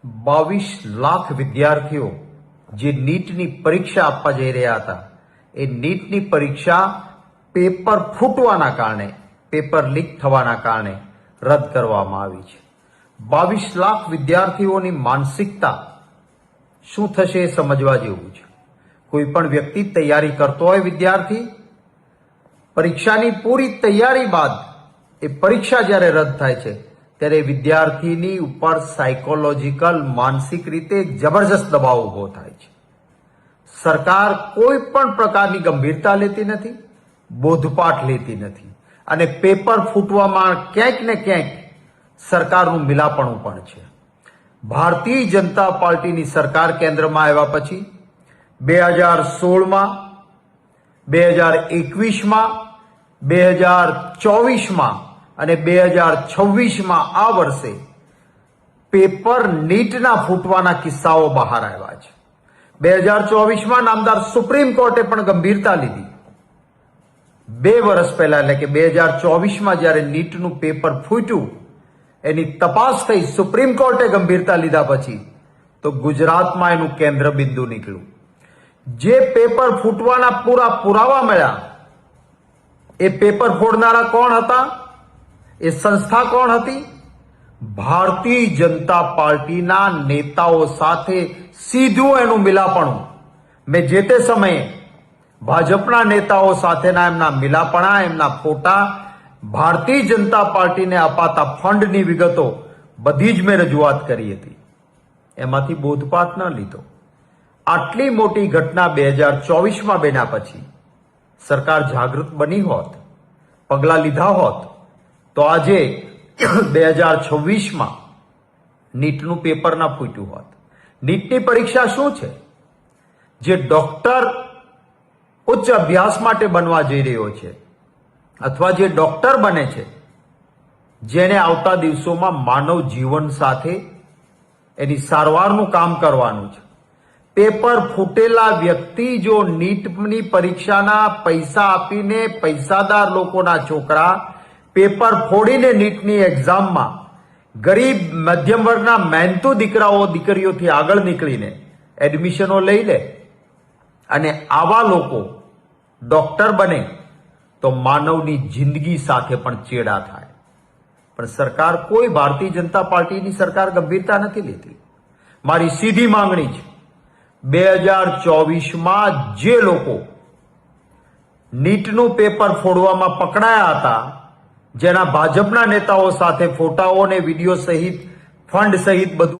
22 લાખ વિદ્યાર્થીઓ જે નીટની પરીક્ષા આપવા જઈ રહ્યા હતા એ નીટની પરીક્ષા પેપર ફૂટવાના કારણે, પેપર લીક થવાના કારણે રદ કરવામાં આવી છે। 22 લાખ વિદ્યાર્થીઓની માનસિકતા શું થશે એ સમજવા જેવું છે। કોઈ પણ વ્યક્તિ તૈયારી કરતો હોય, વિદ્યાર્થી પરીક્ષાની પૂરી તૈયારી બાદ એ પરીક્ષા જ્યારે રદ થાય છે ત્યારે વિદ્યાર્થીની ઉપર સાયકોલોજીકલ, માનસિક રીતે જબરજસ્ત દબાવ ઉભો થાય છે। સરકાર કોઈ પણ પ્રકારની ગંભીરતા લેતી નથી, બોધપાઠ લેતી નથી અને પેપર ફૂટવામાં ક્યાંક ને ક્યાંક સરકારનું મિલાપણું પણ છે। ભારતીય જનતા પાર્ટીની સરકાર કેન્દ્રમાં આવ્યા પછી 2016માં, 2021માં, 2024માં અને 2026માં આ વર્ષે પેપર નીટના ફૂટવાના કિસ્સાઓ બહાર આવ્યા છે। 2024માં નામદાર સુપ્રીમ કોર્ટે પણ ગંભીરતા લીધી। 2 વર્ષ પહેલા એટલે કે 2024માં જ્યારે નીટનું પેપર ફૂટ્યું, એની તપાસ થઈ, સુપ્રીમ કોર્ટે ગંભીરતા લીધા પછી તો ગુજરાતમાં એનું કેન્દ્ર બિંદુ નીકળ્યું। જે પેપર ફૂટવાના પૂરા પુરાવા મળ્યા, એ પેપર ફોડનારા કોણ હતા? એ સંસ્થા કોણ હતી? ભારતીય જનતા પાર્ટીના નેતાઓ સાથે સીધું એનું મિલાપણું। મેં જે તે સમયે ભાજપના નેતાઓ સાથેના એમના મિલાપણા, એમના ફોટા, ભારતીય જનતા પાર્ટીને અપાતા ફંડની વિગતો બધી જ મેં રજૂઆત કરી હતી। એમાંથી બોધપાઠ ન લીધો। આટલી મોટી ઘટના 2024માં બન્યા પછી સરકાર જાગૃત બની હોત, પગલાં લીધા હોત તો આજે 2026માં નીટનું પેપર ના ફૂટ્યું હોત। નીટની પરીક્ષા શું છે? જે ડોક્ટર ઉચ્ચ અભ્યાસ માટે બનવા જઈ રહ્યો છે અથવા જે ડોક્ટર બને છે, જેને આવતા દિવસોમાં માનવ જીવન સાથે એની સારવારનું કામ કરવાનું છે, પેપર ફૂટેલા વ્યક્તિ જો નીટની પરીક્ષાના પૈસા આપીને પૈસાદાર લોકોના છોકરા પેપર ફોડીને નીટની એક્ઝામમાં ગરીબ મધ્યમ વર્ગના મહેનતુ દીકરાઓ દીકરીઓથી આગળ નીકળીને એડમિશનો લઈ લે અને આવા લોકો ડોક્ટર બને તો માનવની જિંદગી સાથે પણ ચેડા થાય। પણ સરકાર, કોઈ ભારતીય જનતા પાર્ટીની સરકાર ગંભીરતા નથી લેતી। મારી સીધી માંગણી છે, 2024માં જે લોકો નીટનું પેપર ફોડવામાં પકડાયા હતા, જેના ભાજપના નેતાઓ સાથે ફોટાઓ અને વિડીયો સહિત, ફંડ સહિત બધું